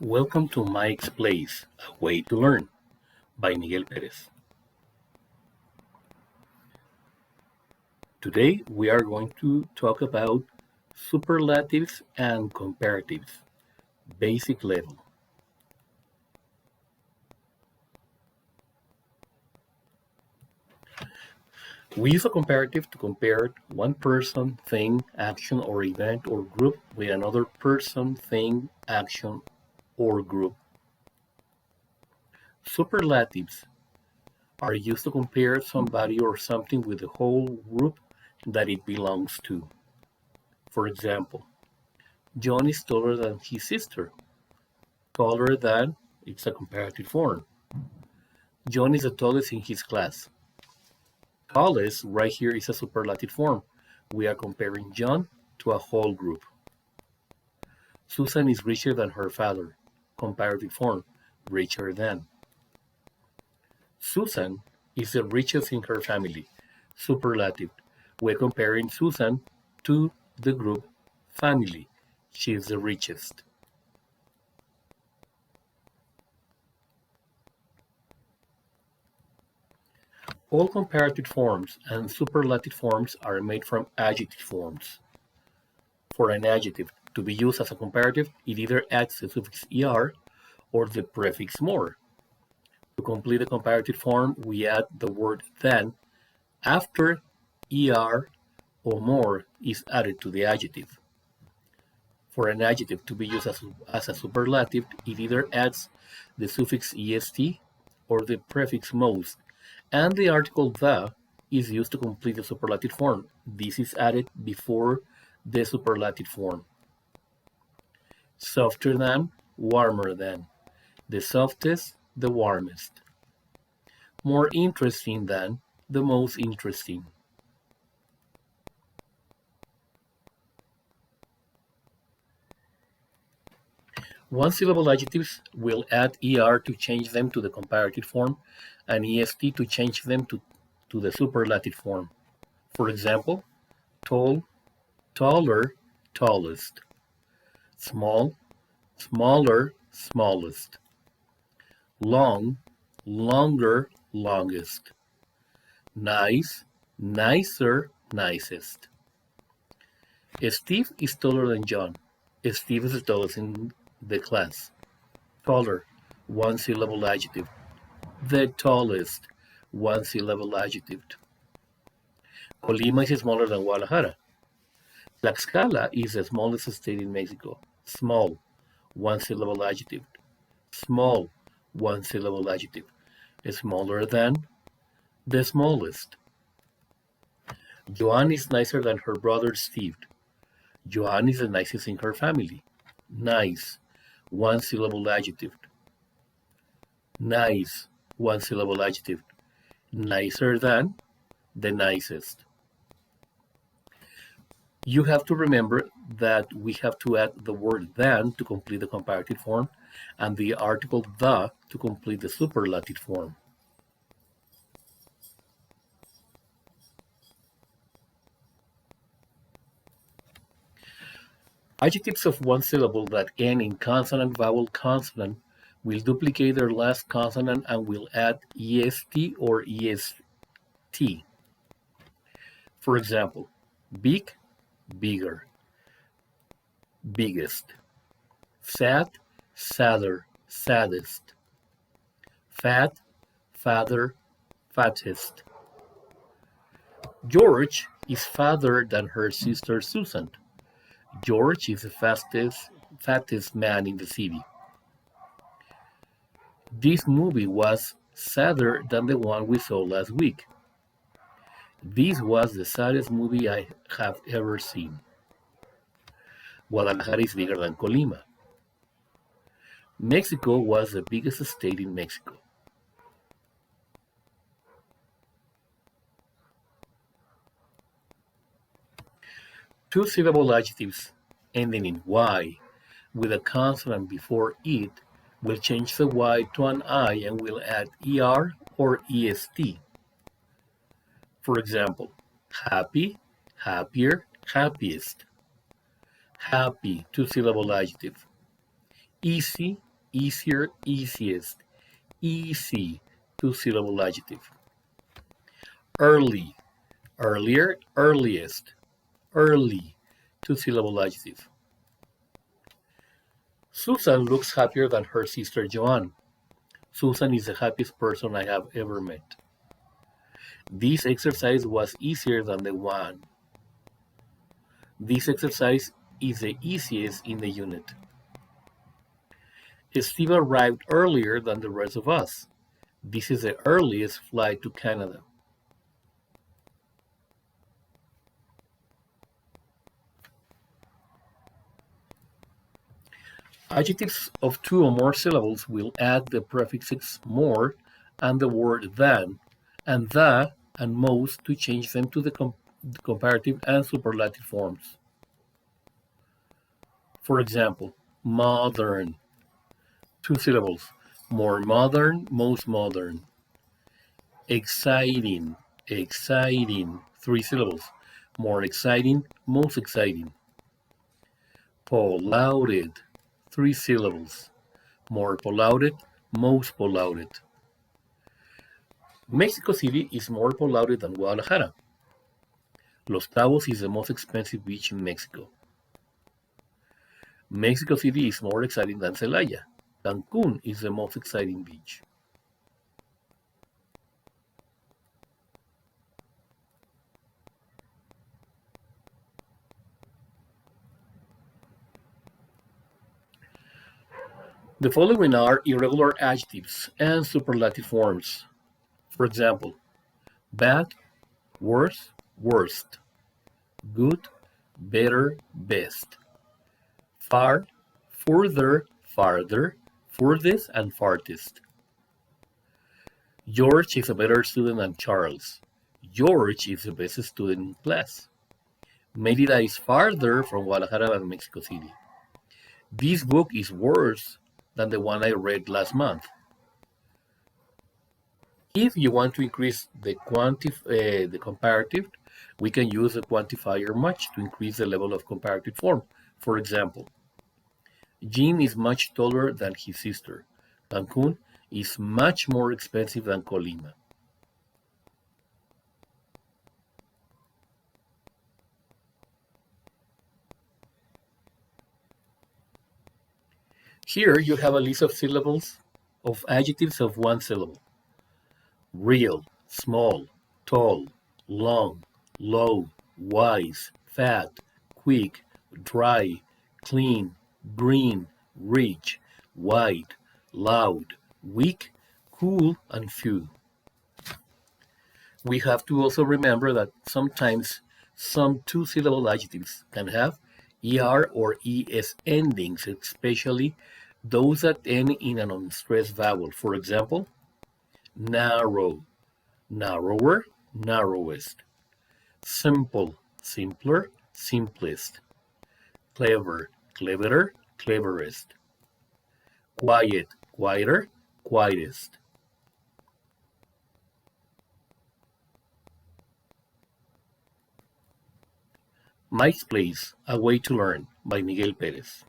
Welcome to Mike's Place, A Way to Learn by Miguel Perez. Today we are going to talk about superlatives and comparatives, basic level. We use a comparative to compare one person, thing, action, or event or group with another person, thing, action, or group. Superlatives are used to compare somebody or something with the whole group that it belongs to. For example, John is taller than his sister. Taller than, it's a comparative form. John is the tallest in his class. Tallest right here is a superlative form. We are comparing John to a whole group. Susan is richer than her father. Comparative form, richer than. Susan is the richest in her family. Superlative. We're comparing Susan to the group family. She is the richest. All comparative forms and superlative forms are made from adjective forms. For an adjective to be used as a comparative, it either adds the suffix er or the prefix more. To complete the comparative form, we add the word than after er or more is added to the adjective. For an adjective to be used as a superlative, it either adds the suffix est or the prefix most, and the article the is used to complete the superlative form. This is added before the superlative form. Softer than, warmer than. The softest, the warmest. More interesting than, the most interesting. One-syllable adjectives will add er to change them to the comparative form and est to change them to the superlative form. For example, tall, taller, tallest. Small, smaller, smallest. Long, longer, longest. Nice, nicer, nicest. Steve is taller than John. Steve is the tallest in the class. Taller, one-syllable adjective. The tallest, one-syllable adjective. Colima is smaller than Guadalajara. Tlaxcala is the smallest state in Mexico. Small, one-syllable adjective. Small, one-syllable adjective. Smaller than, the smallest. Joanne is nicer than her brother Steve. Joanne is the nicest in her family. Nice, one-syllable adjective. Nice, one-syllable adjective. Nicer than, the nicest. You have to remember that we have to add the word than to complete the comparative form and the article the to complete the superlative form. Adjectives of one syllable that end in consonant, vowel, consonant will duplicate their last consonant and will add est or est. For example, big, bigger, biggest. Sad, sadder, saddest. Fat, father, fattest. George is fatter than her sister Susan. George is the fattest man in the city. This movie was sadder than the one we saw last week. This was the saddest movie I have ever seen. Guadalajara is bigger than Colima. Mexico was the biggest state in Mexico. Two-syllable adjectives ending in y with a consonant before it will change the y to an I and will add er or est. For example, happy, happier, happiest. Happy, two-syllable adjective. Easy, easier, easiest, easy, two-syllable adjective. Early, earlier, earliest, early, two-syllable adjective. Susan looks happier than her sister Joanne. Susan is the happiest person I have ever met. This exercise was easier than the one. This exercise is the easiest in the unit. Steve arrived earlier than the rest of us. This is the earliest flight to Canada. Adjectives of two or more syllables will add the prefixes more and the word than, and the and most to change them to the comparative and superlative forms. For example, modern, two syllables, more modern, most modern. Exciting, exciting, three syllables, more exciting, most exciting. Polluted, three syllables, more polluted, most polluted. Mexico City is more polluted than Guadalajara. Los Cabos is the most expensive beach in Mexico. Mexico City is more exciting than Celaya. Cancun is the most exciting beach. The following are irregular adjectives and superlative forms. For example, bad, worse, worst. Good, better, best. Far, further, farther, furthest, and farthest. George is a better student than Charles. George is the best student in class. Mérida is farther from Guadalajara than Mexico City. This book is worse than the one I read last month. If you want to increase the comparative, we can use the quantifier much to increase the level of comparative form. For example, Jim is much taller than his sister. Cancun is much more expensive than Colima. Here you have a list of syllables of adjectives of one syllable. Real, small, tall, long, low, wise, fat, quick, dry, clean, green, rich, white, loud, weak, cool, and few. We have to also remember that sometimes some two-syllable adjectives can have er or es endings, especially those that end in an unstressed vowel. For example, narrow, narrower, narrowest. Simple, simpler, simplest. Clever, cleverer, cleverest. Quiet, quieter, quietest. Mike's Place, A Way to Learn by Miguel Perez.